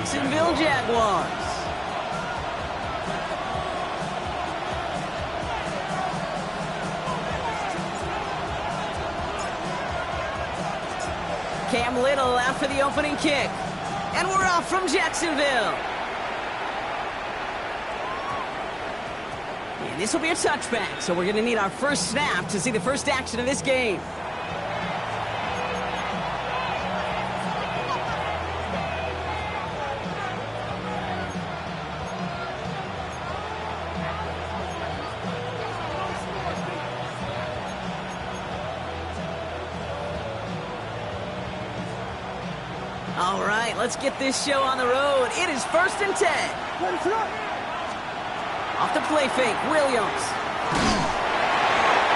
Jacksonville Jaguars. Cam Little after the opening kick. And we're off from Jacksonville. And this will be a touchback, so we're going to need our first snap to see the first action of this game. All right, let's get this show on the road. It is 1st and 10. Off the play fake, Williams.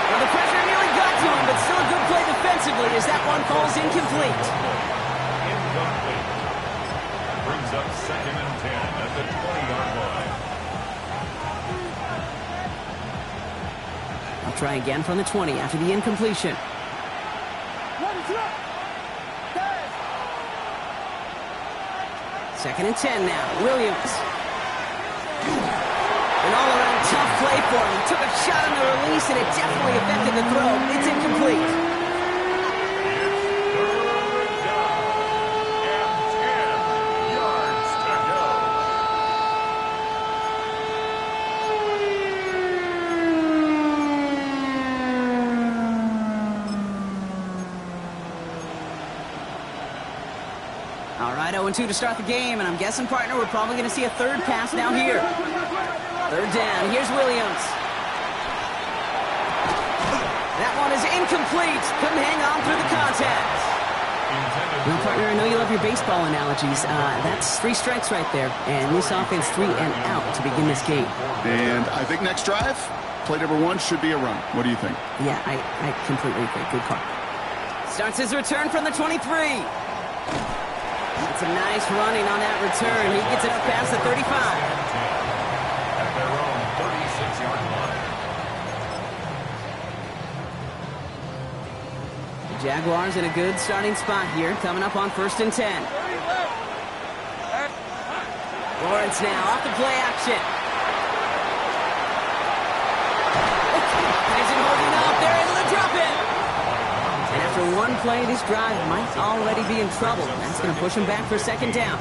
Well, the pressure nearly got to him, but still a good play defensively as that one falls incomplete. Incomplete. Brings up 2nd and 10 at the 20-yard line. I'll try again from the 20 after the incompletion. Second and 10 now. Williams. An all-around tough play for him. He took a shot on the release, and it definitely affected the throw. It's incomplete. It's 3rd down and 10 yards to go. All right, 0-2 to start the game, and I'm guessing, partner, we're probably going to see a third pass now here. 3rd down. Here's Williams. That one is incomplete. Couldn't hang on through the contact. Well, partner, I know you love your baseball analogies. That's 3 strikes right there, and this offense 3 and out to begin this game. And I think next drive, play number 1 should be a run. What do you think? Yeah, I completely agree. Good call. Starts his return from the 23. It's a nice running on that return. He gets it up past the 35. At their own 36-yard line. The Jaguars in a good starting spot here, coming up on 1st and 10. Lawrence now off the play action. Isn't holding up. They're able to drop it. And after one play, this drive might already be in trouble. That's going to push him back for 2nd down.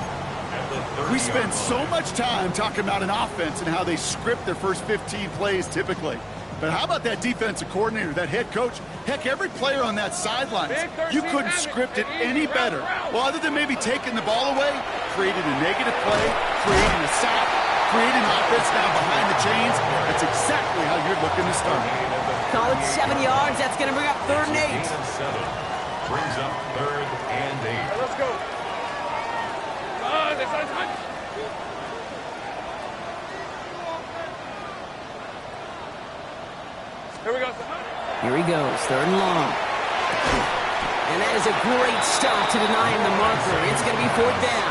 We spend so much time talking about an offense and how they script their first 15 plays typically. But how about that defensive coordinator, that head coach? Heck, every player on that sideline, you couldn't script it any better. Well, other than maybe taking the ball away, creating a negative play, creating a sack, creating offense now behind the chains. That's exactly how you're looking to start. Call it 7 yards. That's going to bring up 3rd and 8. Brings up 3rd and 8. Let's go. Here we go. Here he goes, 3rd and long. And that is a great stop to deny him the marker. It's going to be 4th down.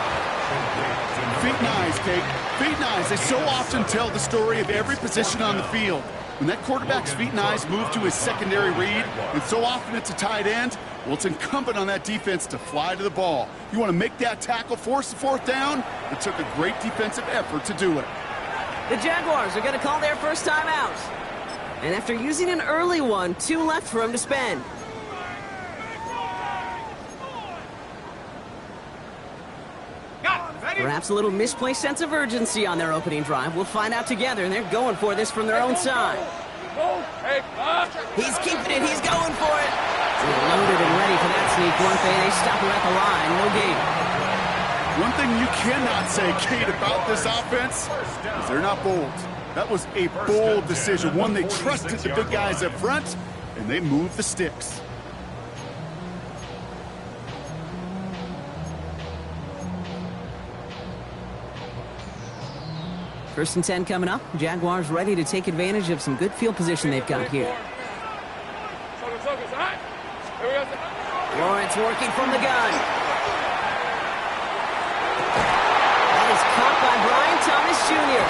Feet and eyes, Kate. Feet and eyes. They so often tell the story of every position on the field. When that quarterback's feet and eyes move to his secondary read, and so often it's a tight end, well, it's incumbent on that defense to fly to the ball. You want to make that tackle, force the 4th down? It took a great defensive effort to do it. The Jaguars are going to call their first timeout. And after using an early one, 2 left for him to spend. Perhaps a little misplaced sense of urgency on their opening drive. We'll find out together, and they're going for this from their own side. He's keeping it. He's going for it. They're loaded and ready for that sneak, weren't they? They stop him at the line. No gain. One thing you cannot say, Kate, about this offense is they're not bold. That was a bold decision, one they trusted the big guys up front, and they moved the sticks. First and 10 coming up. Jaguars ready to take advantage of some good field position they've got here. Lawrence working from the gun. That is caught by Brian Thomas Jr.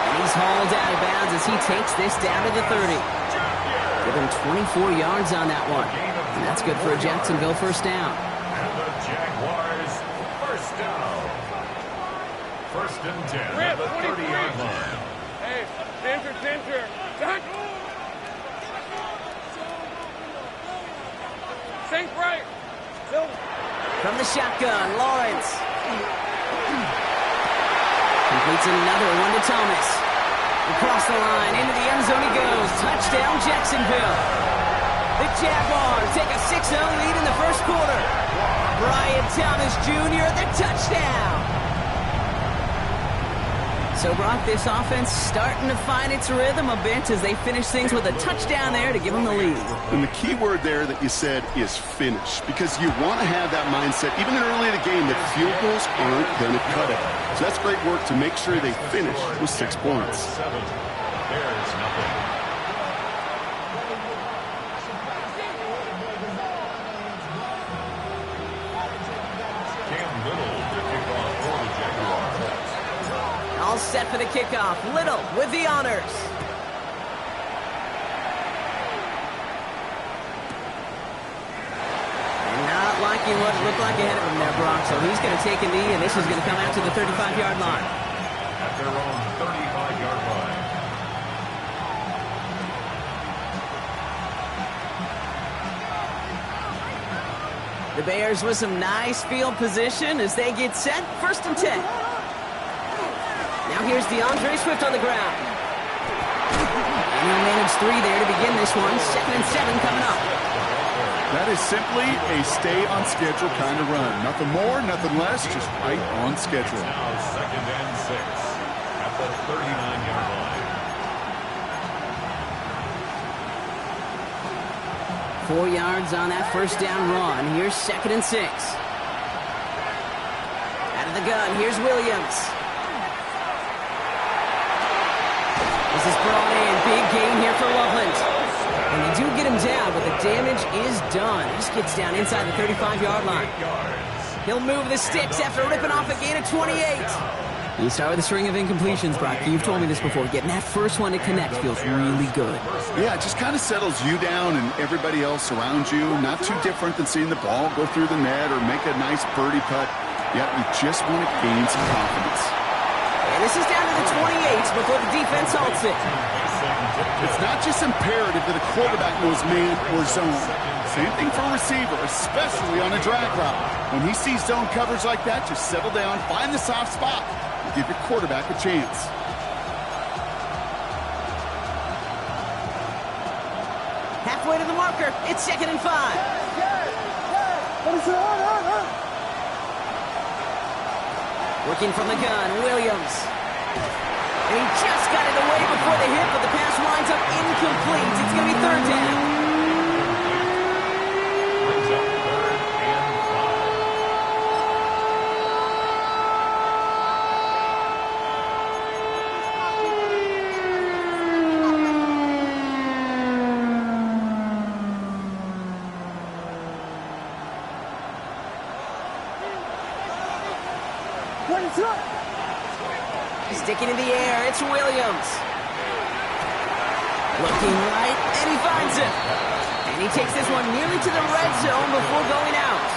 And he's hauled out of bounds as he takes this down to the 30. Give him 24 yards on that one. And that's good for a Jacksonville first down. And the Jaguars first down. First and 10 at the 30-yard line. Hey, center. Sink right. From the shotgun, Lawrence. Completes another one to Thomas. Across the line, into the end zone he goes. Touchdown, Jacksonville. The Jaguars take a 6-0 lead in the first quarter. Brian Thomas Jr., the touchdown. So, Brock, this offense starting to find its rhythm a bit as they finish things with a touchdown there to give them the lead. And the key word there that you said is finish, because you want to have that mindset, even early in the game, that field goals aren't going to cut it. So that's great work to make sure they finish with 6 points. Bears nothing. Cam Little to kick off for the Jaguars. All set for the kickoff. Little with the honors. And not liking what it looked like ahead of him there, Brock. So he's going to take a knee, and this is going to come out to the 35-yard line. At their own 35-yard line. The Bears with some nice field position as they get set. First and 10. Now here's DeAndre Swift on the ground. And he'll manage 3 there to begin this one. 2nd and 7 coming up. That is simply a stay-on-schedule kind of run. Nothing more, nothing less, just right on schedule. Now 2nd and 6 at the 39-yard line. 4 yards on that first down run. Here's 2nd and 6. Out of the gun, here's Williams. This is brought in. Big gain here for Loveland. And they do get him down, but the damage is done. This gets down inside the 35-yard line. He'll move the sticks after ripping off a gain of 28. You start with a string of incompletions, Brock. You've told me this before. Getting that first one to connect feels really good. Yeah, it just kind of settles you down and everybody else around you. Not too different than seeing the ball go through the net or make a nice birdie putt. Yeah, you just want to gain some confidence. And this is down to the 28 before the defense halts it. It's not just imperative that a quarterback knows man or zone. Same thing for a receiver, especially on a drag route. When he sees zone coverage like that, just settle down, find the soft spot, and give your quarterback a chance. Halfway to the marker. It's 2nd and 5. Working from the gun, Williams. And he just got it away before the hit, but the pass winds up incomplete. It's going to be 3rd down. Brings up 3rd and 5. Sticking in the air, it's Williams. Looking right, and he finds it. And he takes this one nearly to the red zone before going out.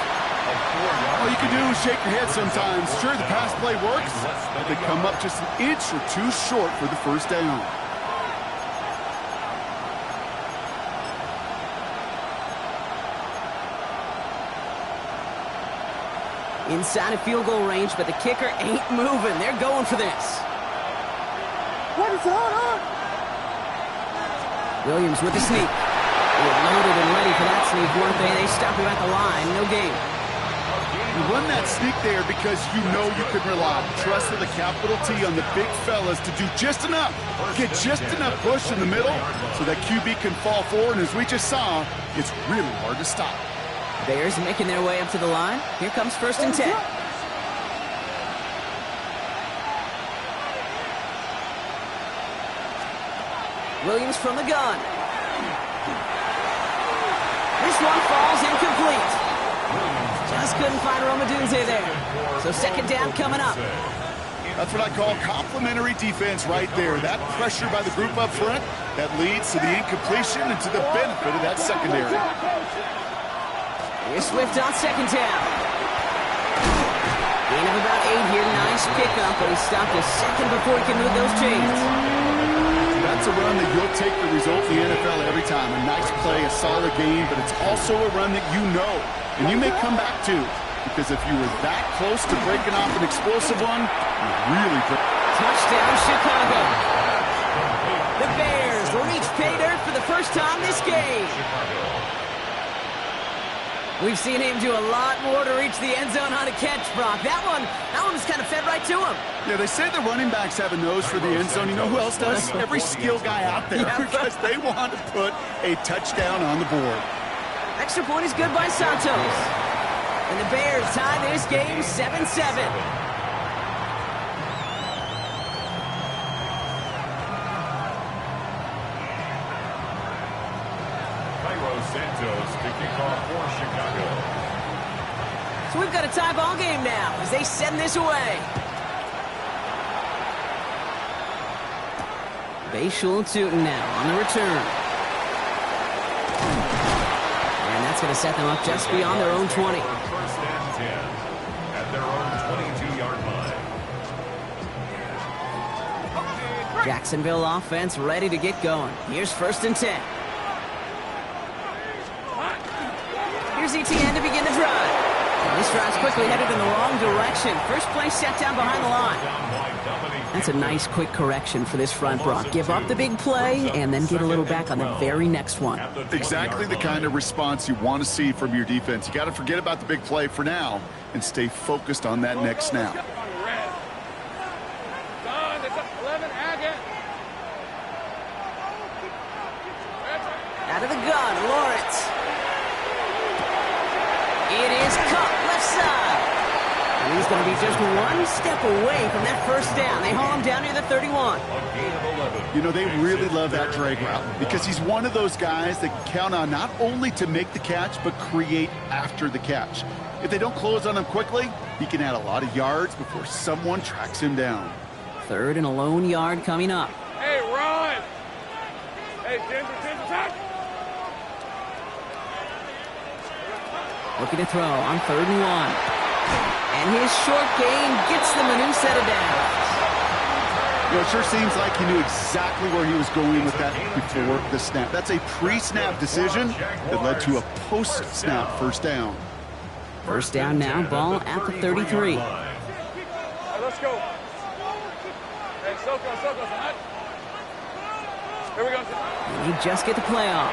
All you can do is shake your head sometimes. Sure, the pass play works, but they come up just an inch or two short for the first down. Inside of field goal range, but the kicker ain't moving. They're going for this. Williams with the sneak. They were loaded and ready for that sneak, weren't they? They stop him at the line. No gain. You run that sneak there because you know you can rely. Trust with a capital T on the big fellas to do just enough. Get just enough push in the middle so that QB can fall forward. And as we just saw, it's really hard to stop. Bears making their way up to the line. Here comes 1st and 10. Williams from the gun. This one falls incomplete. Just couldn't find Romadunze there. So 2nd down coming up. That's what I call complimentary defense right there. That pressure by the group up front, that leads to the incompletion and to the benefit of that secondary. Here's Swift on 2nd down. Gain of about 8 here. Nice pickup, but he stopped a second before he can move those chains. That's a run that you'll take the result in the NFL every time. A nice play, a solid game, but it's also a run that you know, and you may come back to. Because if you were that close to breaking off an explosive one, you really break. Touchdown, Chicago. The Bears reach pay dirt for the first time this game. We've seen him do a lot more to reach the end zone on a catch, Brock. That one was kind of fed right to him. Yeah, they say the running backs have a nose for the end zone. You know who else does? Every skill guy out there, because they want to put a touchdown on the board. Extra point is good by Santos. And the Bears tie this game 7-7. Santos to kick off for Chicago. So we've got a tie ball game now as they send this away. Bayshul and Tootin now on the return. And that's going to set them up just beyond their own 20. First and 10 at their own 22-yard line. Jacksonville offense ready to get going. Here's first and 10. Here's ETN to begin the drive. And this drive's quickly headed in the wrong direction. First play set down behind the line. That's a nice quick correction for this front, Brock. Give up the big play and then get a little back on the very next one. Exactly the kind of response you want to see from your defense. You got to forget about the big play for now and stay focused on that next snap. Out of the gun, Lawrence. It is caught left side. And he's going to be just one step away from that first down. They haul him down near the 31. You know, they really love that drag route because he's one of those guys that can count on not only to make the catch, but create after the catch. If they don't close on him quickly, he can add a lot of yards before someone tracks him down. Third and a lone yard coming up. Hey, Ron! Hey, Ginger, touch! Looking to throw on 3rd and 1. And his short gain gets them a new set of downs. You know, it sure seems like he knew exactly where he was going with that before the snap. That's a pre-snap decision that led to a post-snap first down. First down now, ball at the 33. Hey, let's go. Hey, Soko, hot. Here we go. And they just get the play off.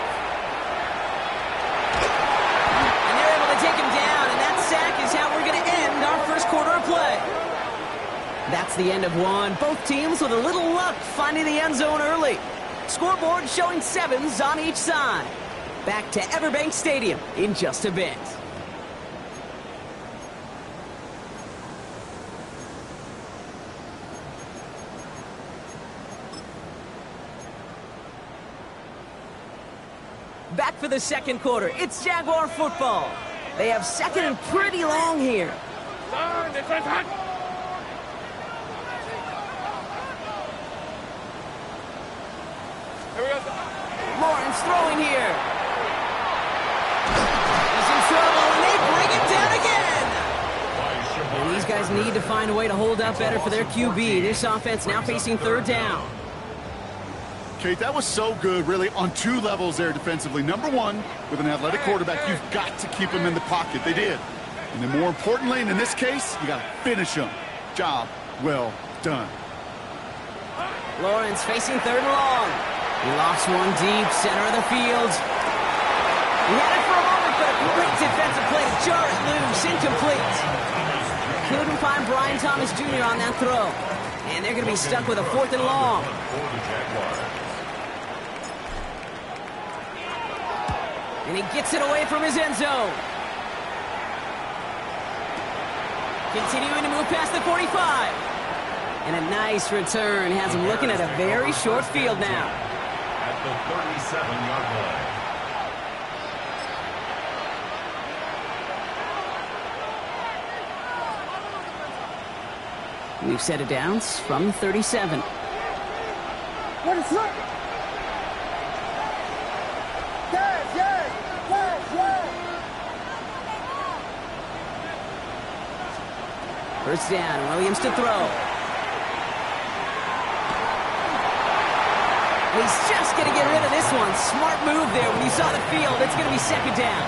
Take him down, and that sack is how we're going to end our first quarter of play. That's the end of one. Both teams with a little luck finding the end zone early. Scoreboard showing 7s on each side. Back to Everbank Stadium in just a bit. Back for the second quarter. It's Jaguar football. They have second and pretty long here. Lawrence throwing here. He's in trouble, and they bring it down again. And these guys need to find a way to hold up better for their QB. This offense now facing 3rd down. Kate, that was so good, really, on 2 levels there defensively. Number one, with an athletic quarterback, you've got to keep him in the pocket. They did. And then more importantly, and in this case, you got to finish him. Job well done. Lawrence facing 3rd and long. He lost one deep, center of the field. He had it for a moment, but a great defensive play to jar it loose, incomplete. Couldn't find Brian Thomas Jr. on that throw. And they're going to be stuck with a 4th and long. And he gets it away from his end zone. Continuing to move past the 45. And a nice return has him looking at a very short field now. At the 37-yard line. We've set it down from 37. What is that? First down, Williams to throw. He's just going to get rid of this one. Smart move there when he saw the field. It's going to be second down.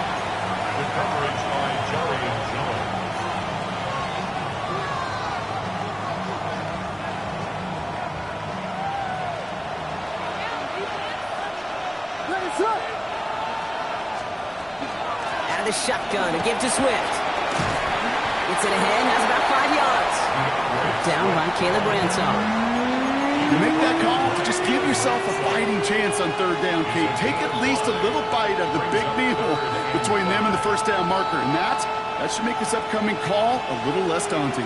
The coverage by Jerry and Jones. Out of the shotgun, a give to Swift. Gets it ahead, has about 5 yards. Down by Caleb Ransaw. You make that call to just give yourself a fighting chance on third down, Kate. Take at least a little bite of the big meal between them and the first down marker. And that should make this upcoming call a little less daunting.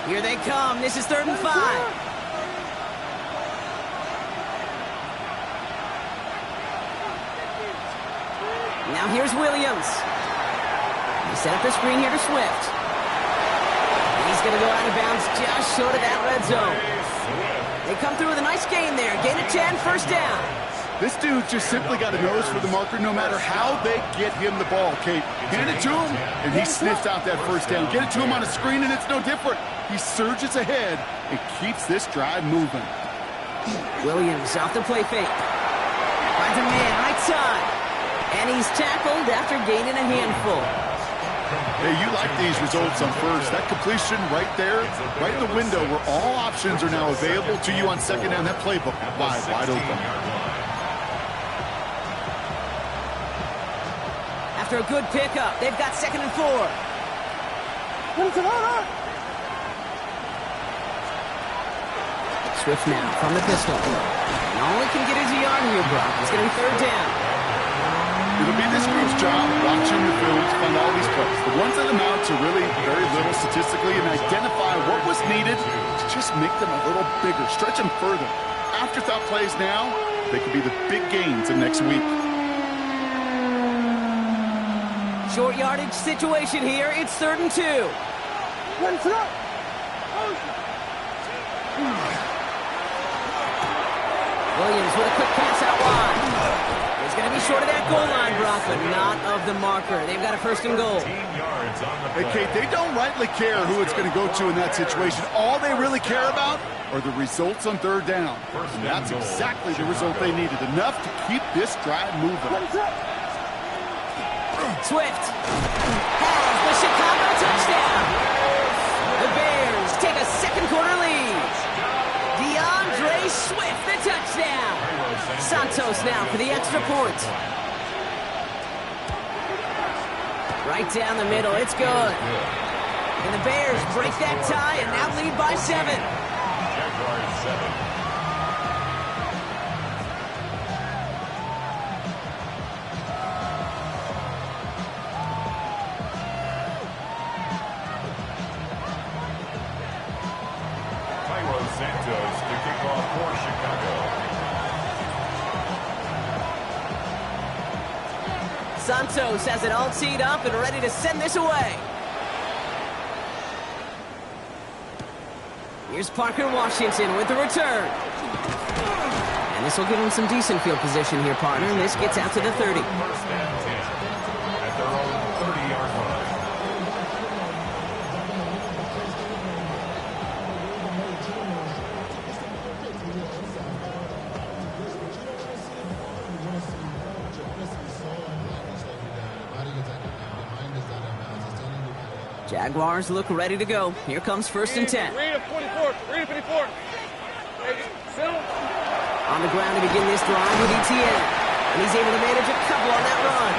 Here they come. This is 3rd and 5. Now here's Williams. He set up the screen here to Swift. He's going to go out of bounds just short of that red zone. They come through with a nice gain there. Gain of 10, first down. This dude just simply got a nose for the marker no matter how they get him the ball, Kate. Hand it to him, and he sniffs out that first down. Get it to him on a screen, and it's no different. He surges ahead and keeps this drive moving. Williams off the play fake. Finds a man right side. And he's tackled after gaining a handful. Hey, you like these results on first. That completion right there, right in the window where all options are now available to you on second down. That playbook wide open. After a good pickup, they've got 2nd and 4. Swift now from the pistol. And all he can get is a yard here, Brock. It's going to be 3rd down. It'll be this group's job watching the film to find all these plays. The ones that amount to really very little statistically and identify what was needed to just make them a little bigger, stretch them further. Afterthought plays now, they could be the big gains of next week. Short yardage situation here. It's 3rd and 2. Williams with a quick pass out wide. It's going to be short of that goal line, Brock, but not of the marker. They've got a 1st and goal. Hey, Kate, they don't rightly care who it's going to go to in that situation. All they really care about are the results on 3rd down. And that's exactly the result they needed. Enough to keep this drive moving. Swift has the Chicago touchdown. The Bears take a 2nd quarter lead. DeAndre Swift, the touchdown. Santos now for the extra point. Right down the middle, it's good. And the Bears break that tie and now lead by 7. Jaguars 7. Santos to kick off for Chicago. Santos has it all teed up and ready to send this away. Here's Parker Washington with the return. And this will give him some decent field position here, partner. This gets out to the 30. 1st and 10 at their own 30-yard line. Jaguars look ready to go. Here comes 1st and 10. Read it 44. Read it 54. Hey, Phil. On the ground to begin this drive with ETN. And he's able to manage a couple on that run.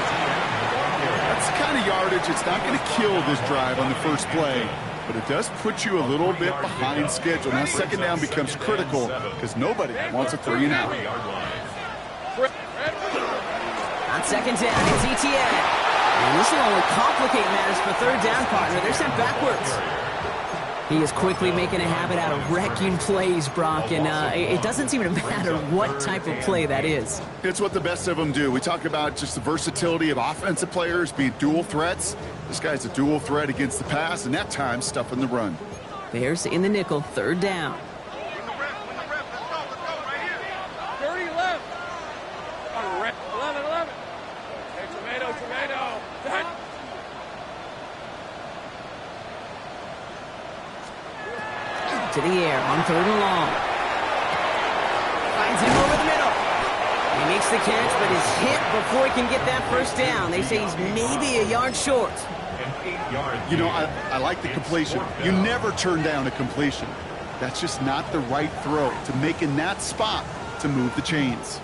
That's the kind of yardage it's not going to kill this drive on the first play, but it does put you a little bit behind schedule. Now 2nd down becomes critical because nobody wants a 3 and out. On 2nd down, it's ETN. And this will only complicate matters for 3rd down, partner. They're sent backwards. He is quickly making a habit out of wrecking plays, Brock, and it doesn't seem to matter what type of play that is. It's what the best of them do. We talk about just the versatility of offensive players being dual threats. This guy's a dual threat against the pass, and that time stuffing the run. Bears in the nickel, 3rd down. 30 left. 11. Hey, tomato. to the air on 3rd and long. Finds him over the middle. He makes the catch, but is hit before he can get that first down. They say he's maybe a yard short. You know, I like the completion. You never turn down a completion. That's just not the right throw to make in that spot to move the chains.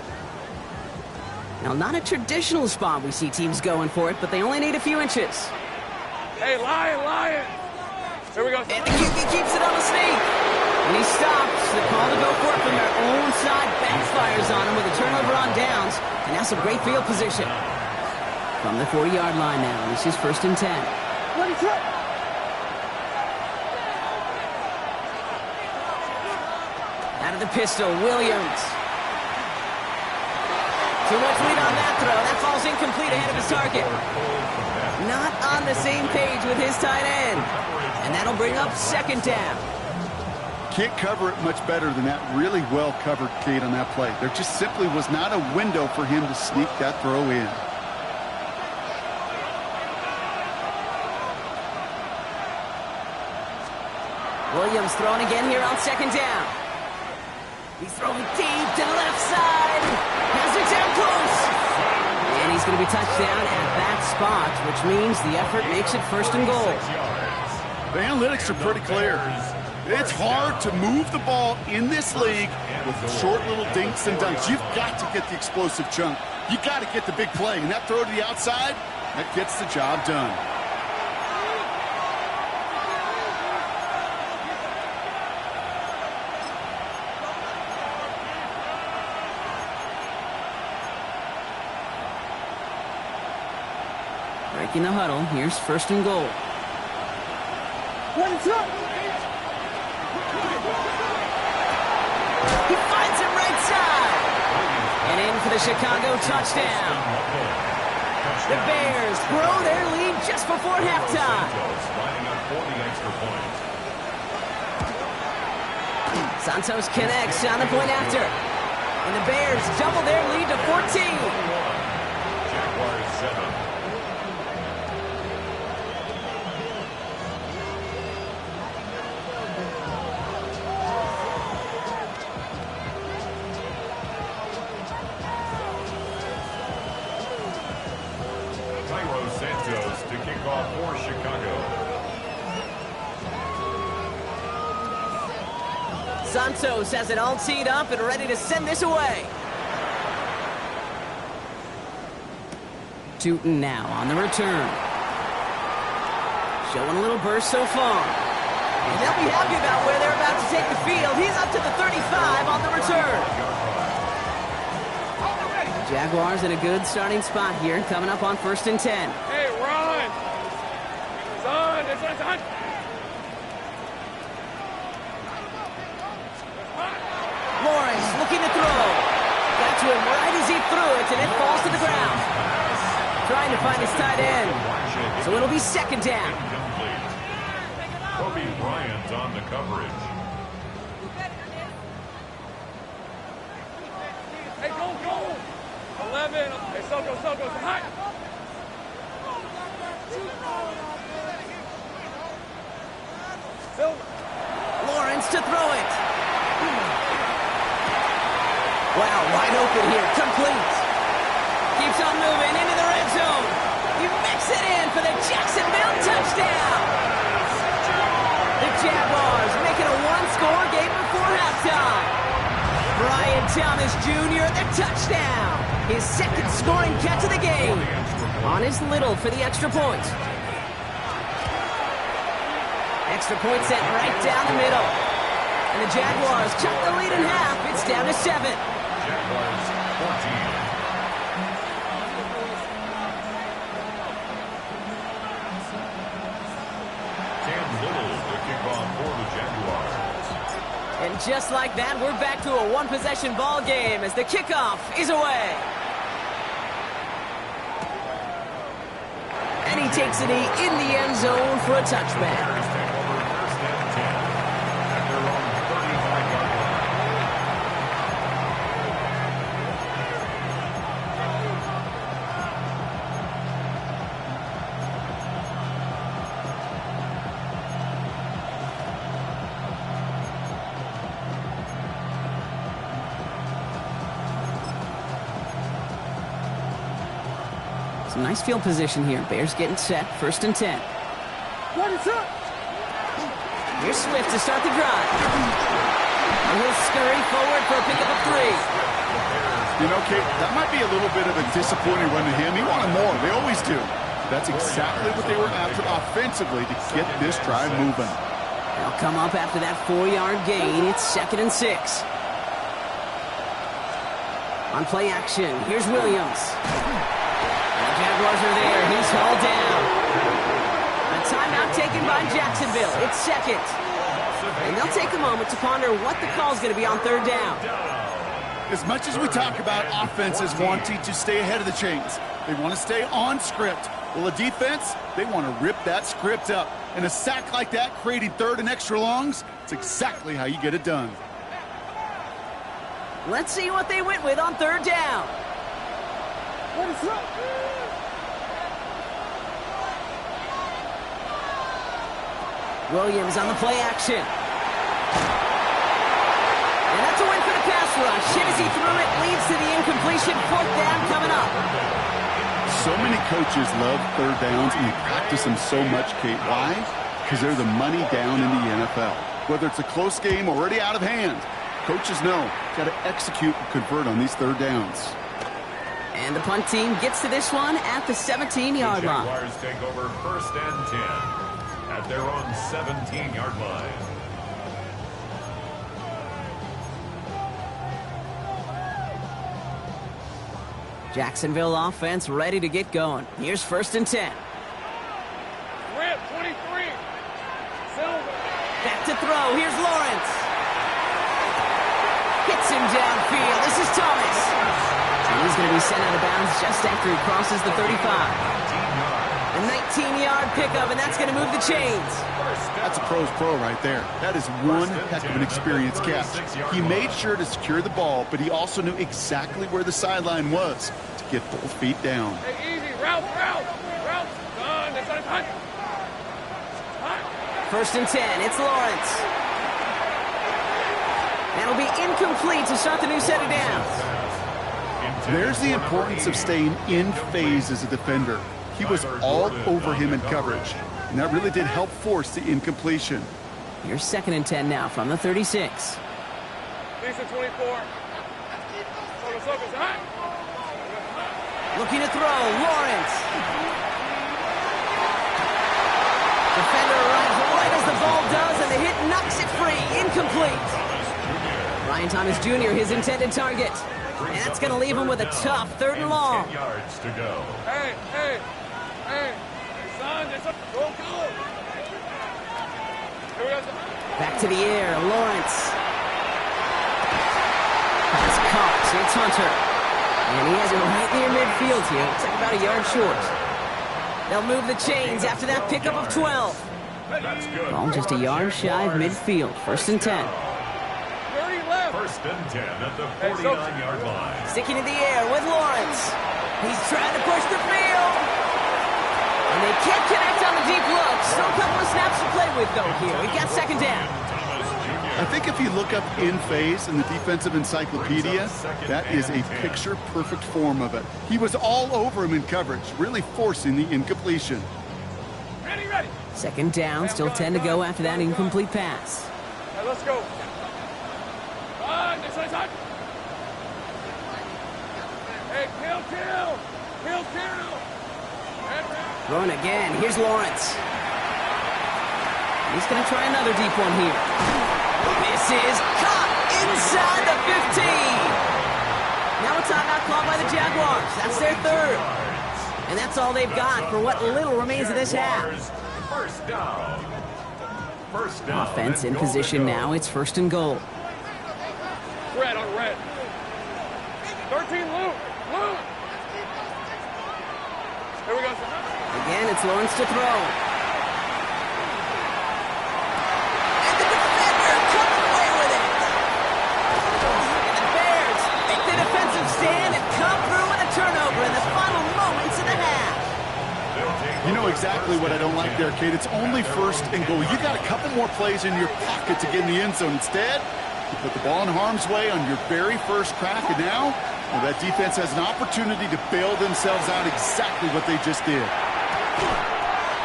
Now, not a traditional spot we see teams going for it, but they only need a few inches. Hey, Lion! Here we go. And the QB keeps it on the sneak. And he stops. The call to go for it from their own side backfires on him with a turnover on downs. And now some great field position. From the 40-yard line now, this is 1st and 10. Ready, set. Out of the pistol, Williams. Too much lead on that throw. That falls incomplete ahead of his target. Not on the same page with his tight end. And that'll bring up 2nd down. Can't cover it much better than that really well-covered Kate on that play. There just simply was not a window for him to sneak that throw in. Williams throwing again here on 2nd down. He's throwing deep to the left side. Has it down close. And he's going to be touched down at that spot, which means the effort makes it 1st and goal. The analytics are pretty clear. It's hard to move the ball in this league with short little dinks and dunks. You've got to get the explosive chunk. You've got to get the big play. And that throw to the outside, that gets the job done. Breaking the huddle, here's 1st and goal. Ready, set. He finds him right side. And in for the Chicago touchdown. The Bears grow their lead just before halftime. Santos connects on the point after. And the Bears double their lead to 14. Jaguars 7. Santos to kick off for Chicago. Santos has it all teed up and ready to send this away. Tootin now on the return. Showing a little burst so far. And they'll be happy about where they're about to take the field. He's up to the 35 on the return. Jaguars in a good starting spot here, coming up on 1st and 10. Hey, run! Son, it's on. Lawrence looking to throw. Got to him right as he threw it, and it falls to the ground. Trying to find his tight end. So it'll be 2nd down. Kobe Bryant on the coverage. Hey, go! 11. Hey, Soko, hot. Lawrence to throw it. Wow, wide open here. Complete. Keeps on moving into the red zone. He makes it in for the Jacksonville touchdown. The Jaguars making a one-score game before halftime. Brian Thomas Jr., the touchdown. His 2nd scoring catch of the game. On his little for the extra point. Extra point sent right down the middle. And the Jaguars cut the lead in half. It's down to 7. Jaguars 14. Cam Little to kick off for the Jaguars. And just like that, we're back to a one-possession ball game as the kickoff is away. And he takes it in the end zone for a touchback. Some nice field position here. Bears getting set. 1st and 10. What is up? Here's Swift to start the drive. And he'll scurry forward for a pickup of 3. You know, Kate, that might be a little bit of a disappointing run to him. He wanted more. They always do. That's exactly what they were after offensively to get this drive moving. They'll come up after that 4-yard gain. It's 2nd and 6. On play action, here's Williams. The Jaguars are there. He's hauled down. A timeout taken by Jacksonville. It's 2nd. And they'll take a moment to ponder what the call is going to be on 3rd down. As much as we talk about offenses wanting to stay ahead of the chains, they want to stay on script. Well, a defense, they want to rip that script up. And a sack like that, creating 3rd and extra longs, it's exactly how you get it done. Let's see what they went with on 3rd down. What is up? Williams on the play action. And that's a win for the pass rush. Hit as he threw it, leads to the incompletion. 4th down coming up. So many coaches love 3rd downs, and you practice them so much, Kate. Why? Because they're the money down in the NFL. Whether it's a close game already out of hand, coaches know got to execute and convert on these 3rd downs. And the punt team gets to this one at the 17-yard line. Jaguars take over 1st and 10 at their own 17-yard line. Jacksonville offense ready to get going. Here's 1st and 10. Rip, 23. Silver. Back to throw. Here's Lawrence. Hits him downfield. This is Thomas. And he's going to be sent out of bounds just after he crosses the 35. A 19-yard pickup, and that's going to move the chains. That's a pro's pro right there. That is one heck of an experienced catch. He made sure to secure the ball, but he also knew exactly where the sideline was to get both feet down. Hey, easy. Route. Done. That's not a touch. 1st and 10. It's Lawrence. That'll be incomplete to start the new set of downs. There's the importance of staying in phase as a defender. He was all over him in coverage, and that really did help force the incompletion. Here's 2nd and 10 now from the 36. Decent 24. Looking to throw, Lawrence. Defender arrives right as the ball does, and the hit knocks it free. Incomplete. Ryan Thomas Jr., his intended target. And that's going to leave him with a tough 3rd and long. 10 yards to go. Hey, son, go. Here we go. Back to the air, Lawrence. Pass caught, it's Hunter. And he has it right near midfield here. It's like about a yard short. They'll move the chains after that pickup of 12. That's good. Ball just a yard shy of midfield. 1st and 10. 1st and 10 at the 49-yard line. Sticking in the air with Lawrence. He's trying to push the field. And they can't connect on the deep look. Still a couple of snaps to play with, though, here. We got 2nd down. I think if you look up in phase in the defensive encyclopedia, that is a picture-perfect form of it. He was all over him in coverage, really forcing the incompletion. Ready. 2nd down, still 10 to go after that incomplete pass. All right, let's go. This side. Hey, kill. Throwing again. Here's Lawrence. He's going to try another deep one here. This is caught inside the 15. Now a timeout called by the Jaguars. That's their 3rd. And that's all they've got for what little remains of this half. 1st down. 1st down. Offense in position now. It's 1st and goal. Red on red. 13, Luke. Here we go. Again, it's Lawrence to throw. And the defender coming away with it. And the Bears make the defensive stand and come through with a turnover in the final moments of the half. You know exactly what I don't like there, Kate. It's only 1st and goal. You got a couple more plays in your pocket to get in the end zone. Instead, you put the ball in harm's way on your very first crack, and now Well, that defense has an opportunity to bail themselves out exactly what they just did.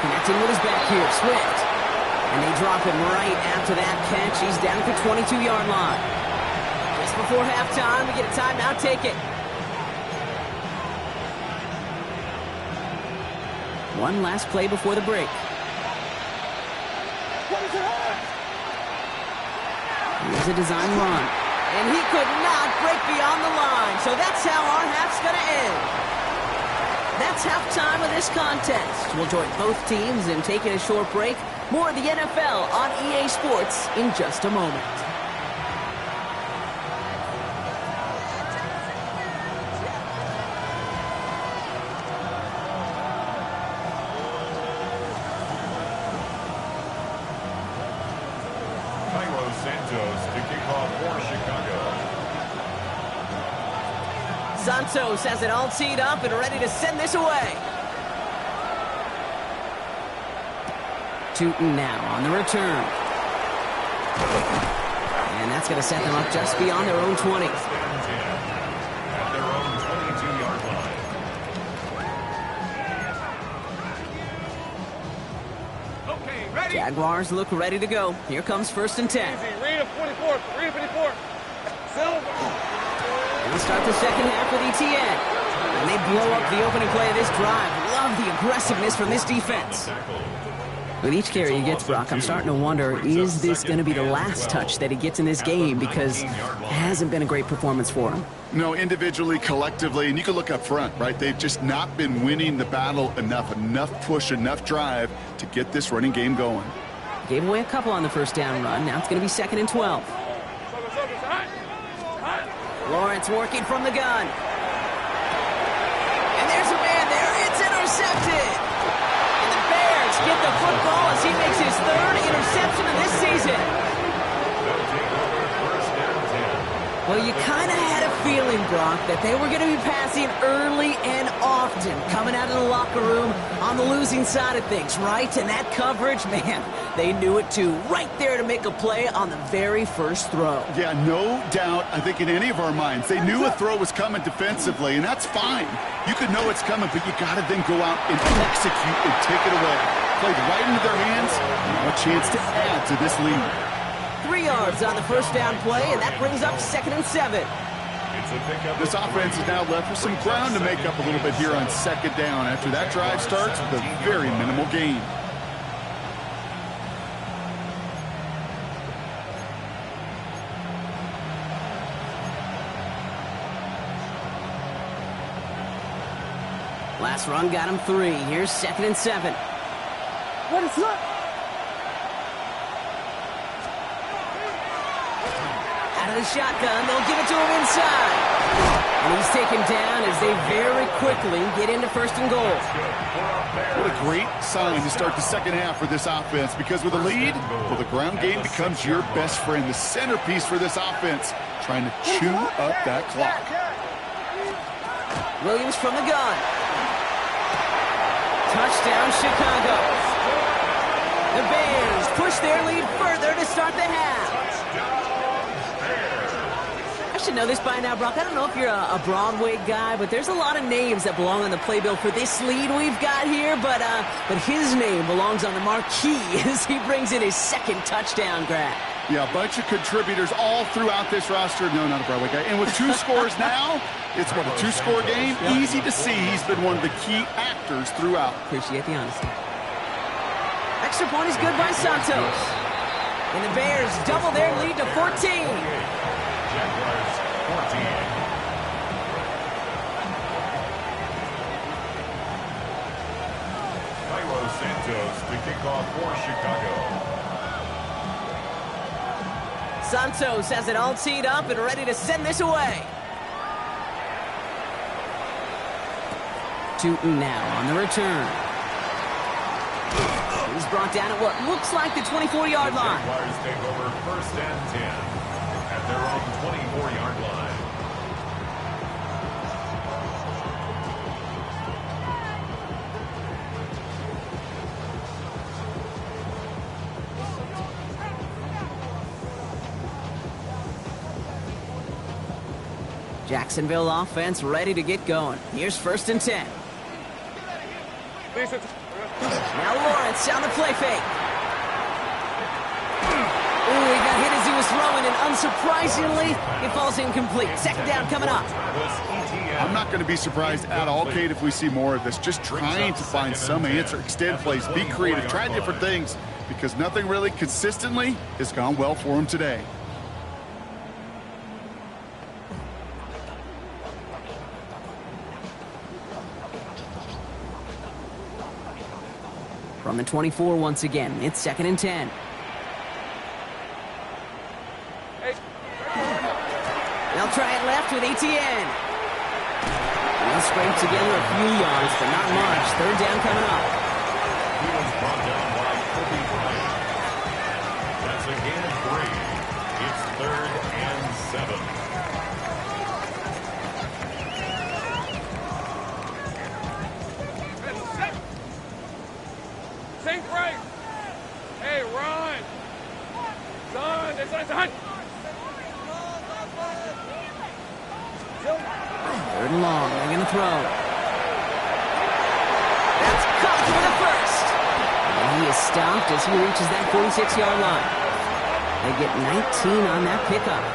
Connecting with his back here, Swift. And they drop him right after that catch. He's down at the 22-yard line. Just before halftime, we get a timeout. Take it. One last play before the break. Here's a design run. And he could not break beyond the line. So that's how our half's going to end. That's halftime of this contest. We'll join both teams in taking a short break. More of the NFL on EA Sports in just a moment. Santos has it all teed up and ready to send this away. Tootin now on the return. And that's going to set them up just beyond their own 20. At their own 22-yard line. Okay, ready? Jaguars look ready to go. Here comes 1st and 10. Easy. Read a 44. Read a 54. Silver. We'll start the second half with ETN. And they blow up the opening play of this drive. Love the aggressiveness from this defense. With each carry he gets, Brock, I'm starting to wonder, is this going to be the last touch that he gets in this game? Because it hasn't been a great performance for him. No, individually, collectively, and you can look up front, right? They've just not been winning the battle enough push, enough drive to get this running game going. Gave away a couple on the first down run. Now it's going to be 2nd and 12. Lawrence working from the gun. And there's a man there. It's intercepted. And the Bears get the football as he makes his 3rd interception of this season. Well, you kind of had a feeling, Brock, that they were going to be passing early and often, coming out of the locker room on the losing side of things, right? And that coverage, man, they knew it too. Right there to make a play on the very first throw. Yeah, no doubt, I think in any of our minds, they knew a throw was coming defensively, and that's fine. You could know it's coming, but you got to then go out and execute and take it away. Played right into their hands, and a chance to add to this lead. 3 yards on the first down play, and that brings up 2nd and 7. This offense is now left with some ground to make up a little bit here on 2nd down after that drive starts with a very minimal gain. Last run got him 3. Here's 2nd and 7. What is up? Out of the shotgun, they'll give it to him inside. And he's taken down as they very quickly get into 1st and goal. What a great sign to start the second half for this offense, because with a lead, well, the ground game becomes your best friend, the centerpiece for this offense, trying to chew up that clock. Williams from the gun. Touchdown, Chicago. The Bears push their lead further to start the half. I should know this by now, Brock. I don't know if you're a Broadway guy, but there's a lot of names that belong on the playbill for this lead we've got here. But his name belongs on the marquee as he brings in his 2nd touchdown grab. Yeah, a bunch of contributors all throughout this roster. No, not a Broadway guy. And with 2 scores now, it's what, a 2-score game? Yep. Easy to see he's been one of the key actors throughout. Appreciate the honesty. Extra point is good by Santos. And the Bears double their lead to 14. Jaguars 14. Cairo Santos to kick off for Chicago. Santos has it all teed up and ready to send this away. Tootin now on the return. He's brought down at what looks like the 24-yard line. Jaguars take over 1st and 10 at their own 24-yard line. Jacksonville offense ready to get going. Here's 1st and 10. Now Lawrence on the play fake. Ooh, he got hit as he was throwing, and unsurprisingly, it falls incomplete. 2nd down coming up. I'm not going to be surprised at all, Kate, if we see more of this. Just trying to find some answer, extend plays, be creative, try different things, because nothing really consistently has gone well for him today. From the 24 once again, it's 2nd and 10. They'll try it left with Etienne. They'll scrape together a few yards, but not much. 3rd down coming up. He was brought down by Kobe Bryant. That's a gain of 3. It's 3rd and 7. Think right. Hey, run. Son, it's on. 3rd and long. They're going to throw. That's caught for the 1st. And he is stopped as he reaches that 46-yard line. They get 19 on that pickup.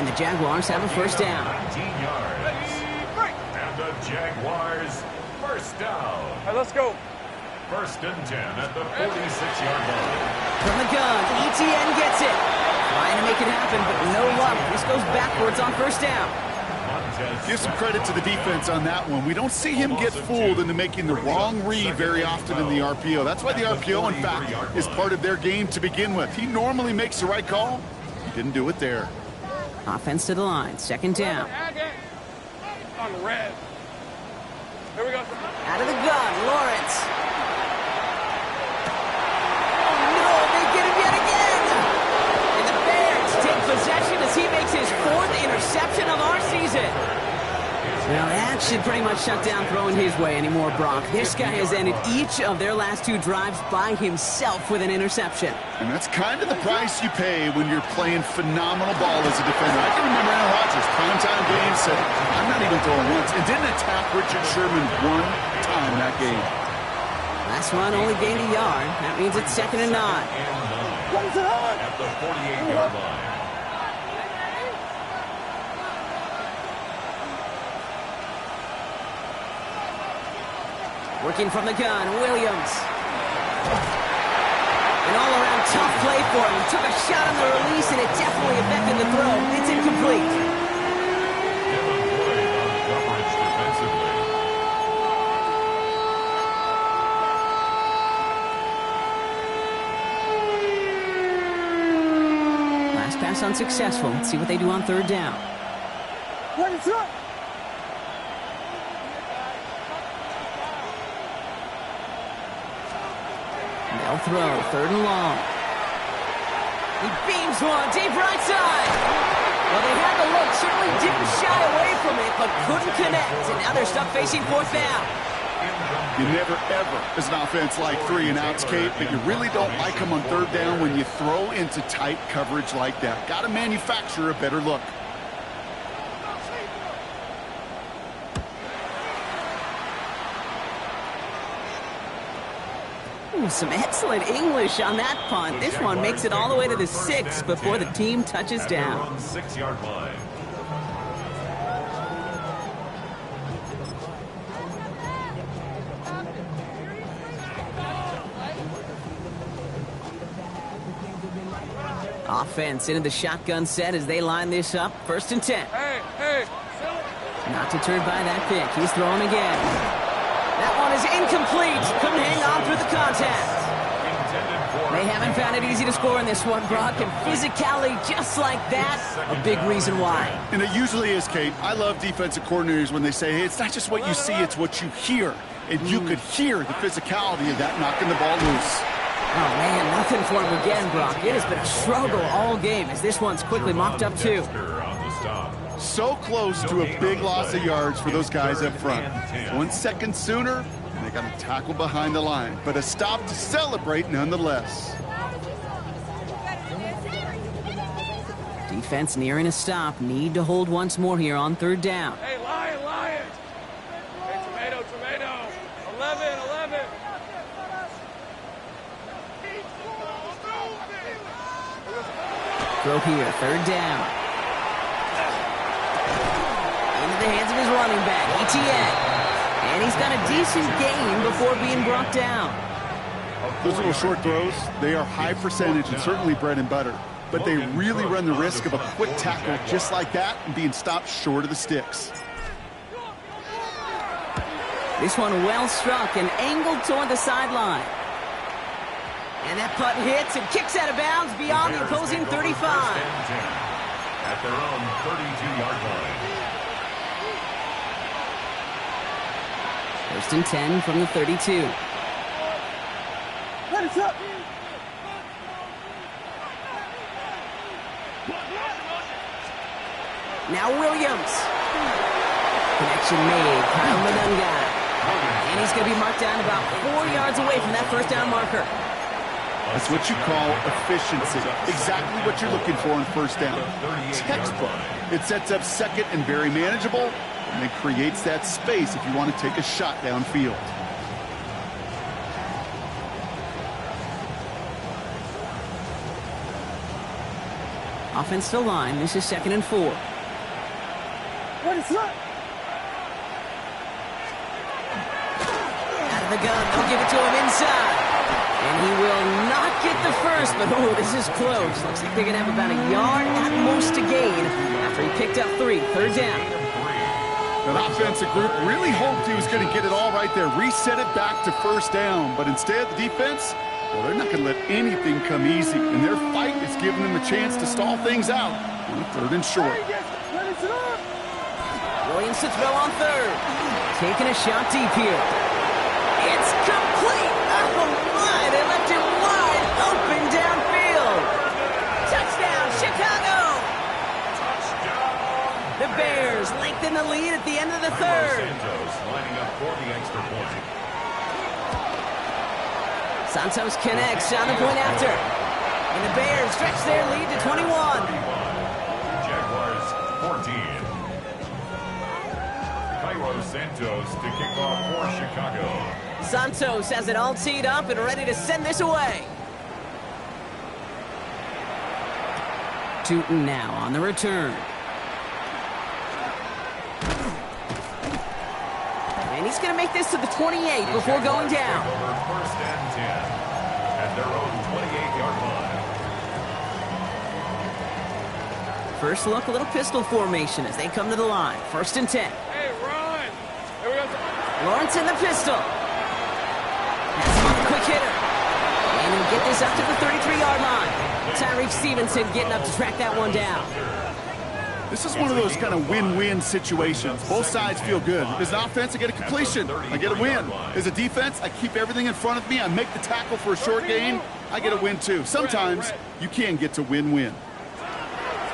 And the Jaguars have a 1st down. 19 yards. And the Jaguars 1st down. All right, let's go. 1st and 10 at the 46-yard line. From the gun, Etienne gets it. Trying to make it happen, but no luck. This goes backwards on 1st down. Give some credit to the defense on that one. We don't see him get fooled into making the wrong read very often in the RPO. That's why the RPO, in fact, is part of their game to begin with. He normally makes the right call. He didn't do it there. Offense to the line, 2nd down. On red. Here we go. Out of the gun, Lawrence. Oh no, they get him yet again. And the Bears take possession as he makes his 4th interception of our season. Well, that should pretty much shut down throwing his way anymore, Brock. This guy has ended each of their last 2 drives by himself with an interception. And that's kind of the price you pay when you're playing phenomenal ball as a defender. I can remember Aaron Rodgers, primetime game, said, I'm not even throwing once, and didn't attack Richard Sherman one time that game. Last run only gained a yard. That means it's 2nd and 9. At the 48-yard line. Working from the gun, Williams. An all-around tough play for him. He took a shot on the release, and it definitely affected the throw. It's incomplete. Avoid on coverage defensively. Last pass unsuccessful. Let's see what they do on 3rd down. What is up? They'll throw, 3rd and long. He beams one, deep right side. Well, they had the look, certainly didn't shy away from it, but couldn't connect. And now they're stuck facing 4th down. You never, ever, as an offense, like 3 and outs, Kate, but you really don't like them on 3rd down when you throw into tight coverage like that. Got to manufacture a better look. Ooh, some excellent English on that punt. This one makes it all the way to the 6 before the team touches down. 6-yard line. Offense into the shotgun set as they line this up. 1st and 10. Hey. Not deterred by that pick. He's throwing again. That one is incomplete. Couldn't hang on through the contact. They haven't found it easy to score in this one, Brock, and physicality just like that, a big reason why. And it usually is, Kate. I love defensive coordinators when they say, hey, it's not just what you see, it's what you hear. And you could hear the physicality of that knocking the ball loose. Oh, man, nothing for him again, Brock. It has been a struggle all game as this one's quickly mocked up, too. So close to a big loss of yards for those guys up front. 1 second sooner, and they got a tackle behind the line. But a stop to celebrate nonetheless. Defense nearing a stop. Need to hold once more here on third down. Hey, Lion! Hey, tomato! 11. Throw here, third down. Into the hands of his running back, ETN. And he's got a decent gain before being brought down. Those little short throws, they are high percentage and certainly bread and butter. But they really run the risk of a quick tackle just like that and being stopped short of the sticks. This one well struck and angled toward the sideline. And that punt hits and kicks out of bounds beyond the opposing 35. At their own 32-yard line. First and 10 from the 32. Hands up. Now Williams. Connection made. Kyle Madunga. And he's going to be marked down about 4 yards away from that first down marker. That's what you call efficiency. Exactly what you're looking for on first down. Textbook. It sets up second and very manageable, and it creates that space if you want to take a shot downfield. Offensive line. This is 2nd and 4. Ready, set. Out of the gun. They'll give it to him inside. And he will not get the first, but this is close. Looks like they're going to have about a yard at most to gain after he picked up 3. Third down. That offensive group really hoped he was going to get it all right there, reset it back to first down. But instead, the defense, well, they're not going to let anything come easy. And their fight is giving them a chance to stall things out on 3rd and short. Ready, set. Williams to throw on 3rd. Taking a shot deep here. It's complete. Oh, my. They left him wide open downfield. Touchdown, Chicago. The Bears lengthen the lead at the end of the 3rd. Santos lining up for the extra point. Santos connects on the point after. And the Bears stretch their lead to 21. Jaguars 14. Cairo Santos to kick off for Chicago. Santos has it all teed up and ready to send this away. Tootin now on the return. And he's going to make this to the 28 before going down. Over 1st and 10 at their own 28-yard line. First look, a little pistol formation as they come to the line. 1st and 10. Hey, run! Here we go. Lawrence in the pistol. That's him off a quick hitter. And he'll get this up to the 33-yard line. Tyreek Stevenson getting up to track that one down. This is one of those kind of win-win situations. Both sides feel good. As an offense, I get a completion. I get a win. As a defense, I keep everything in front of me. I make the tackle for a short gain. I get a win, too. Sometimes you can get to win-win.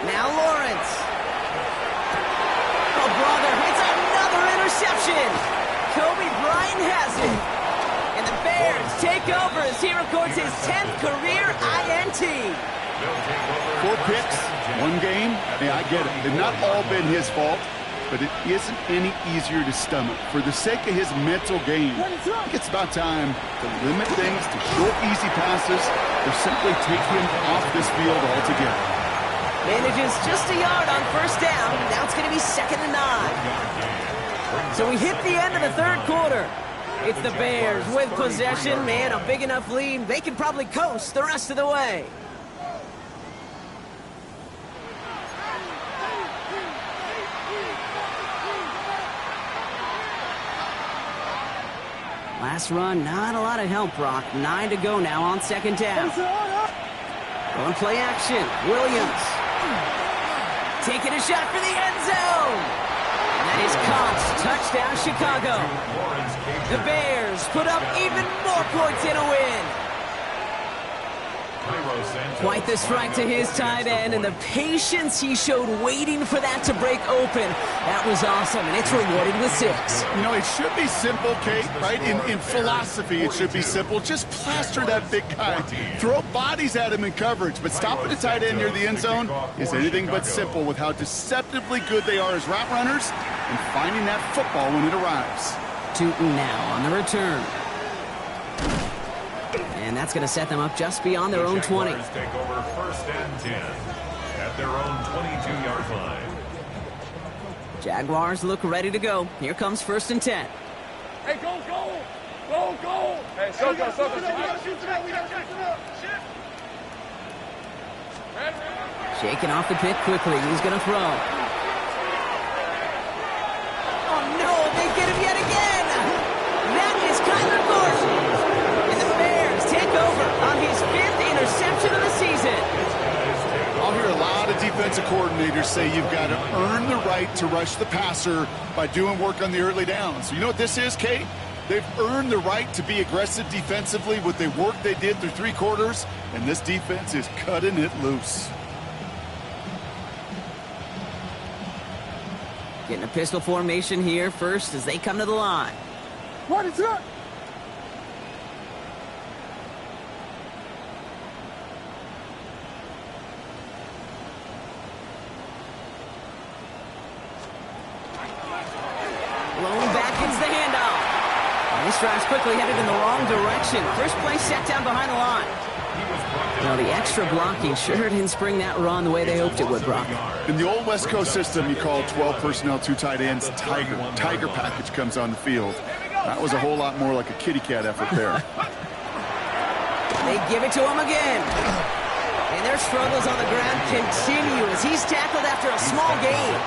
Now Lawrence. Oh, brother, it's another interception. Kobe Bryant has it. And the Bears take over as he records his 10th career INT. 4 picks, 1 game. Yeah, I get it. They've not all been his fault, but it isn't any easier to stomach. For the sake of his mental game, I think it's about time to limit things to short, easy passes or simply take him off this field altogether. Manages just a yard on 1st down. Now it's going to be 2nd and 9. So we hit the end of the 3rd quarter. It's the Bears with possession. Man, a big enough lead. They can probably coast the rest of the way. Last run, not a lot of help, Brock. 9 to go now on 2nd down. Going play action. Williams. Taking a shot for the end zone. And that is caught. Touchdown, Chicago. The Bears put up even more points in a win. Quite the strike to his tight end, and the patience he showed waiting for that to break open. That was awesome, and it's rewarded with 6. You know, it should be simple, Kate, right? In philosophy, it should be simple. Just plaster that big guy. Throw bodies at him in coverage, but stopping the tight end near the end zone is anything but simple with how deceptively good they are as route runners and finding that football when it arrives. Tootin now on the return. And that's going to set them up just beyond their own 20. Jaguars take over 1st and 10 at their own 22-yard line. Jaguars look ready to go. Here comes 1st and 10. Hey, go! Go, go! Hey, so go. Shaking off the pick quickly. He's going to throw. Oh, no, they get him yet again. That is Kyler Gordon. And the Bears take over on his 5th interception of the season. I'll hear a lot of defensive coordinators say you've got to earn the right to rush the passer by doing work on the early downs. You know what this is, Kate? They've earned the right to be aggressive defensively with the work they did through 3 quarters, and this defense is cutting it loose. Getting a pistol formation here first as they come to the line. What is up? Blown back into the handoff. And this drive's quickly headed in the wrong direction. First play set down behind the line. Now the extra blocking sure didn't spring that run the way they hoped it would, Brock. In the old West Coast system, you call 12 personnel, 2 tight ends, Tiger. Tiger package comes on the field. That was a whole lot more like a kitty cat effort there. They give it to him again. And their struggles on the ground continue as he's tackled after a small gain.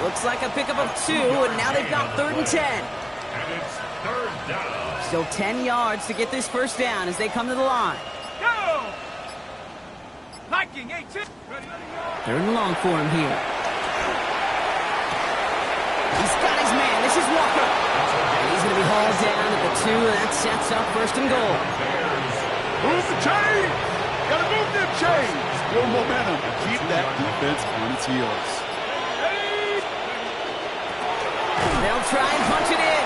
Looks like a pickup of 2, and now they've got 3rd and 10. And it's 3rd down. Still 10 yards to get this first down as they come to the line. Go! Hiking, 18. 3rd and long for him here. He's got his man. This is Walker. And he's going to be hauled down at the 2, and that sets up 1st and goal. Move the chain! Gotta move them chains! Build momentum. Keep that defense on its heels. They'll try and punch it in.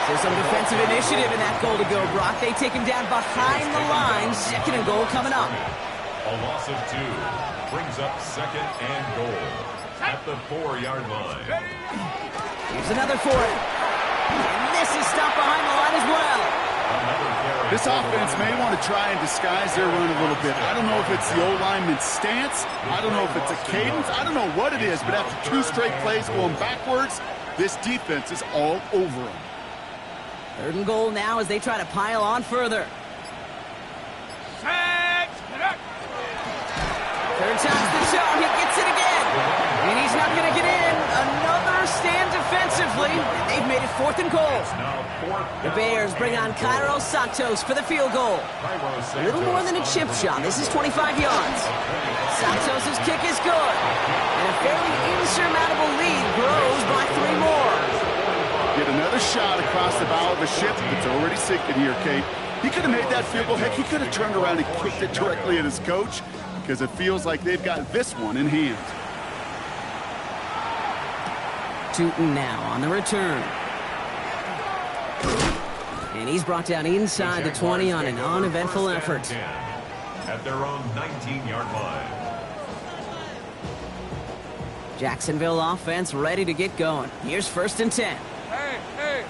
There's some defensive initiative in that goal to go, Brock. They take him down behind the line. 2nd and goal coming up. A loss of 2 brings up 2nd and goal at the 4-yard line. Here's another for it. And this is stopped behind the line as well. This offense may want to try and disguise their run a little bit. I don't know if it's the old lineman's stance. I don't know if it's a cadence. I don't know what it is, but after 2 straight plays going backwards, this defense is all over them. 3rd and goal now as they try to pile on further. 3rd time's the charm. He gets it again. And he's not going to get in. Another stand defensively. And they've made it 4th and goal. The Bears bring on Cairo Santos for the field goal. A little more than a chip shot. This is 25 yards. Santos' kick is good. And a fairly insurmountable lead grows by 3 more. Get another shot across the bow of a ship that's already sinking here, Kate. He could have made that field goal. Heck, he could have turned around and kicked it directly at his coach because it feels like they've got this one in hand. Tootin now on the return. And he's brought down inside the 20 on an uneventful effort. At their own 19-yard line. Jacksonville offense ready to get going. Here's 1st and 10. Hey.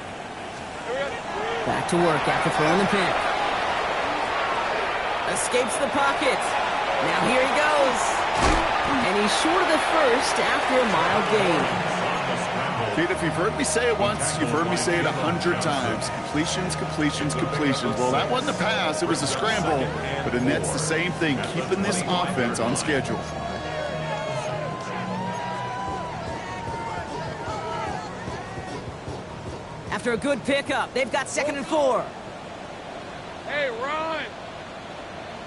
Back to work after throwing the pick. Escapes the pocket. Now here he goes. And he's short of the first after a mild gain. Kate, if you've heard me say it once, you've heard me say it 100 times. Completions, completions, completions. Well, that wasn't a pass. It was a scramble. But it nets the same thing, keeping this offense on schedule. After a good pickup, they've got 2nd and 4. Hey, run!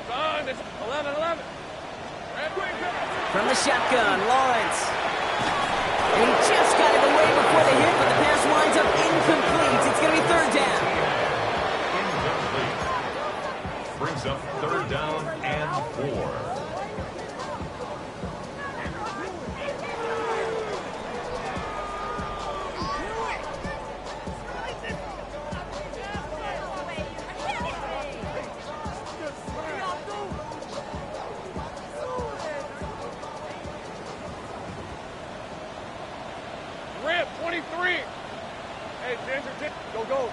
Son, it's 11-11. From the shotgun, Lawrence. And he just got it away before the hit, but the pass winds up incomplete. It's going to be 3rd down. Brings brings up third down and 4. Rip, 23. Hey, Ginger, go, go.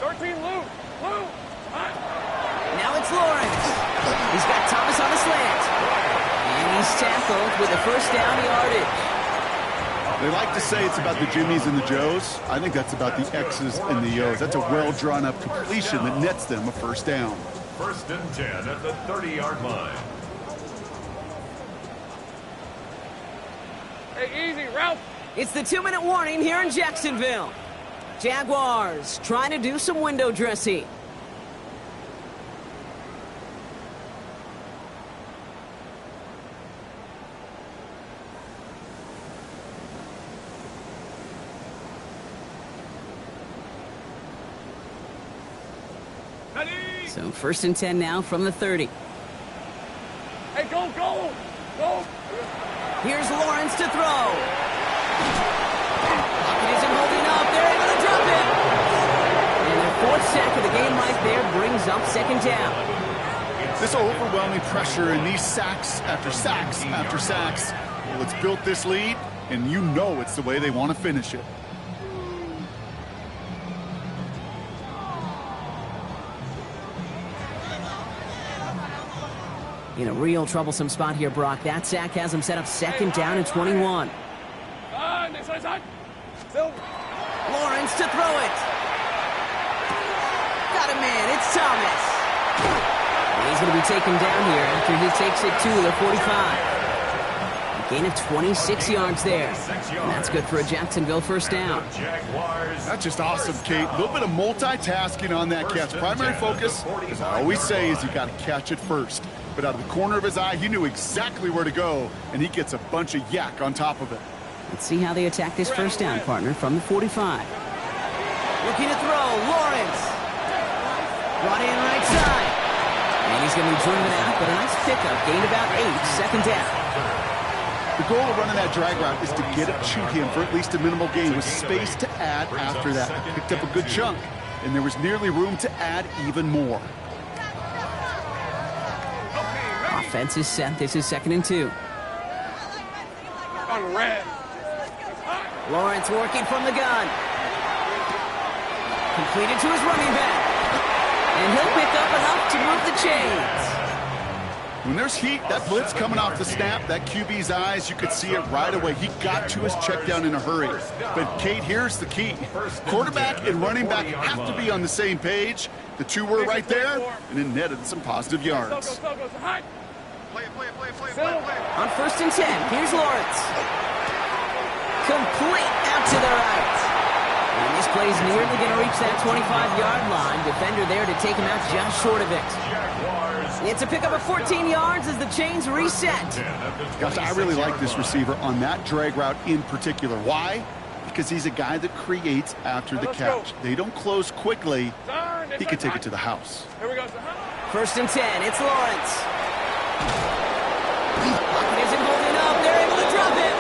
13, Lou. Now it's Lawrence. He's got Thomas on the slant. And he's tackled with a first down yardage. They like to say it's about the Jimmies and the Joes. I think that's about the X's and the O's. That's a well-drawn-up completion that nets them a first down. First and 10 at the 30-yard line. Hey, easy, Ralph. It's the 2-minute warning here in Jacksonville. Jaguars trying to do some window dressing. So first and 10 now from the 30. Hey, go, go, go. Here's Lawrence to throw. Pocket isn't holding up. They're able to drop it. And their fourth sack of the game right there brings up second down. This overwhelming pressure and these sacks after sacks after sacks. Well, it's built this lead, and you know it's the way they want to finish it. In a real troublesome spot here, Brock. That sack has him set up second down and 21. Next side. Still. Lawrence to throw it. Got a man. It's Thomas. And he's going to be taken down here after he takes it to the 45. A gain of 26 yards there. And that's good for a Jacksonville first down. That's just awesome, Kate. A little bit of multitasking on that catch. Primary focus, as I always say, is you got to catch it first. But out of the corner of his eye, he knew exactly where to go, and he gets a bunch of yak on top of it. Let's see how they attack this first down, partner, from the 45. Looking to throw, Lawrence. Brought in right side. And he's going to be driven out, but a nice pickup. Gained about 8, second down. The goal of running that drag route is to get it to him for at least a minimal gain with space to add after that. Picked up a good chunk, and there was nearly room to add even more. Offense is set. This is second and 2. On red. Lawrence working from the gun. Completed to his running back. And he'll pick up enough to move the chains. When there's heat, that blitz coming off the snap, that QB's eyes, you could see it right away. He got to his check down in a hurry. But, Kate, here's the key. Quarterback and running back have to be on the same page. The two were right there, and it netted some positive yards. On first and 10, here's Lawrence. Complete out to the right. And this play's nearly going to reach that 25-yard line. Defender there to take him out just short of it. It's a pickup of 14 yards as the chains reset. Gosh, I really like this receiver on that drag route in particular. Why? Because he's a guy that creates after the catch. They don't close quickly. He can take it to the house. Here we go. First and 10, it's Lawrence. Pocket isn't holding up. They're able to drop it.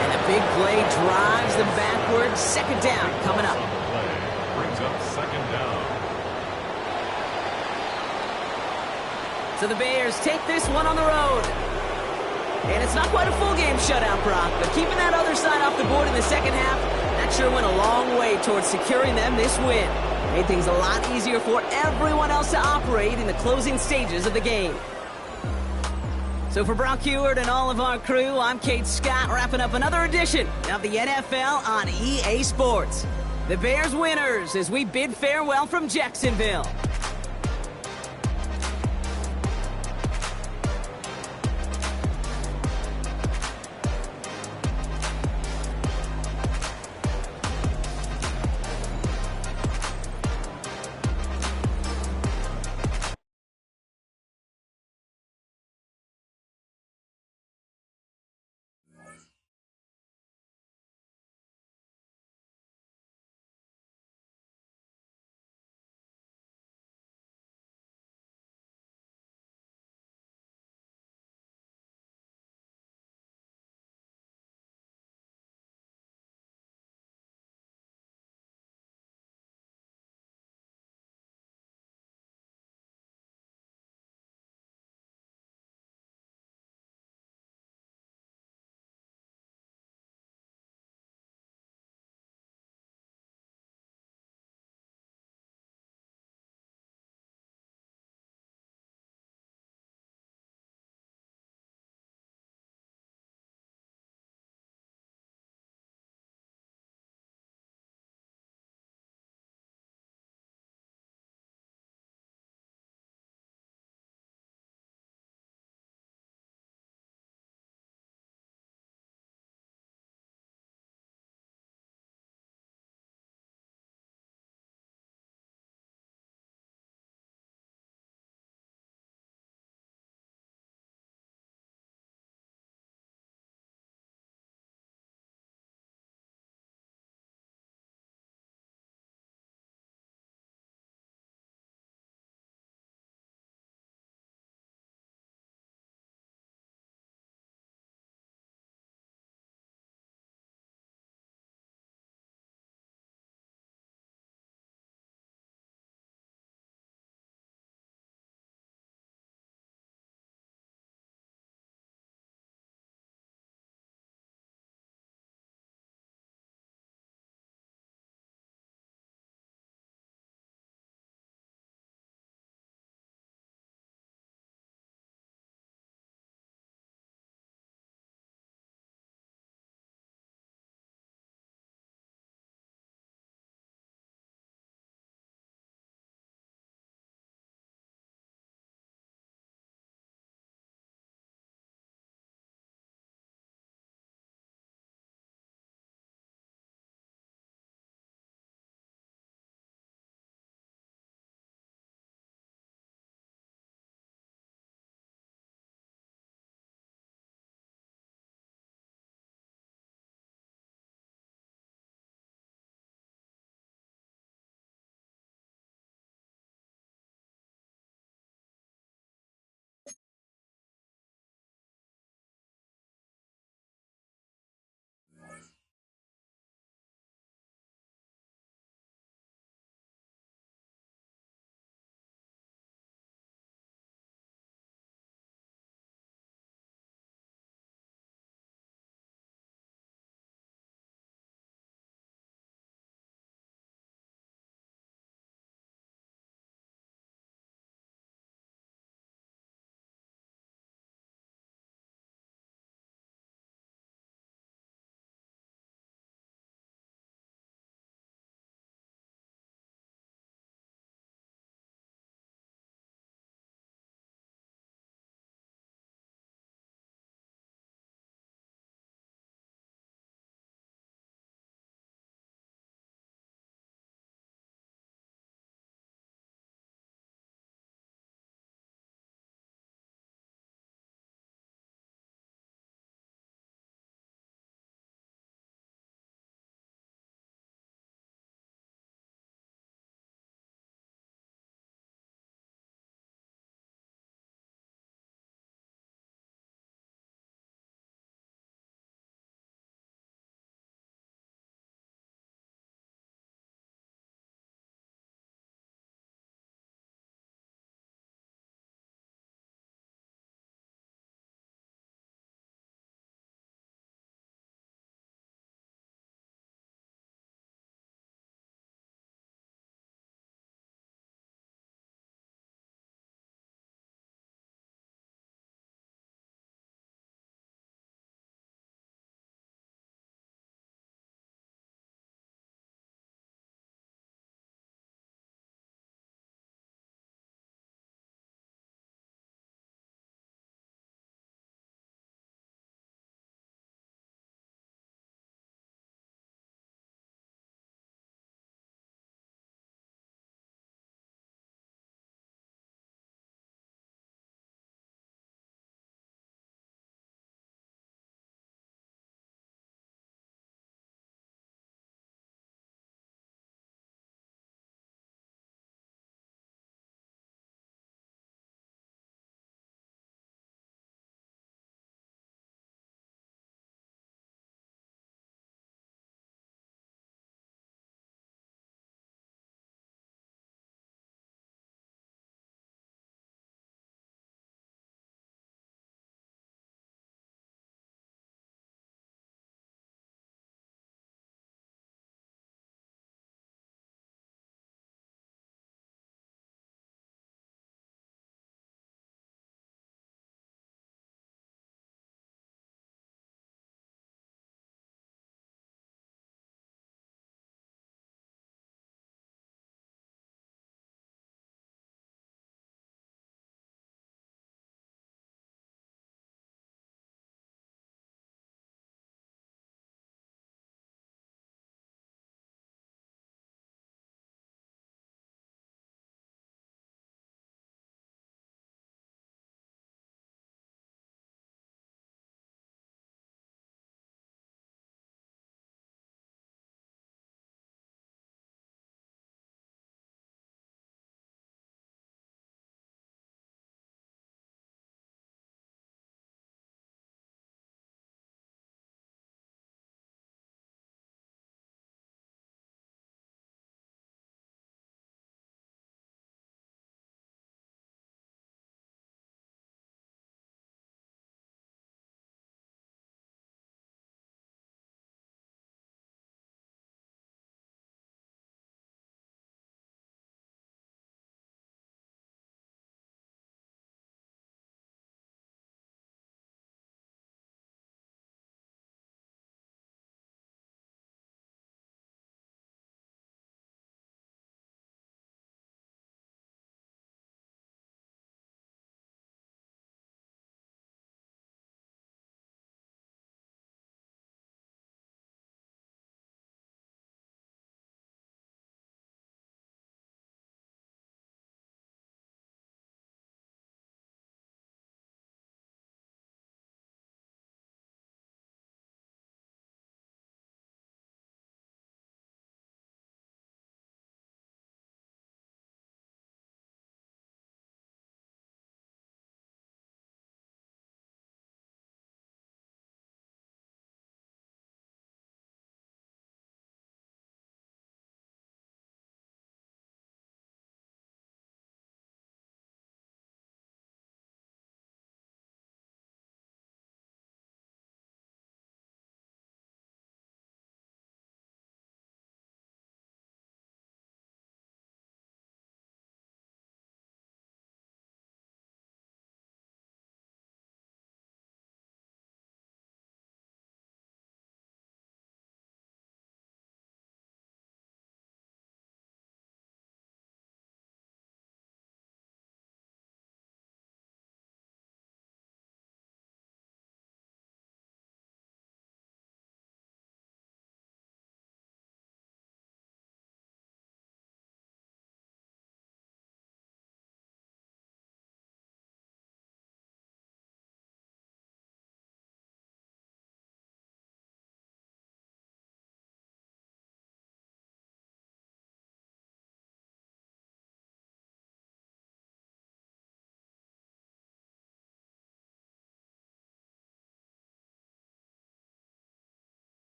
And a big play drives them backwards. Second down coming up. Brings up second down. So the Bears take this one on the road. And it's not quite a full game shutout, Brock, but keeping that other side off the board in the second half, that sure went a long way towards securing them this win. Made things a lot easier for everyone else to operate in the closing stages of the game. So for Brock Heward and all of our crew, I'm Kate Scott, wrapping up another edition of the NFL on EA Sports. The Bears winners as we bid farewell from Jacksonville.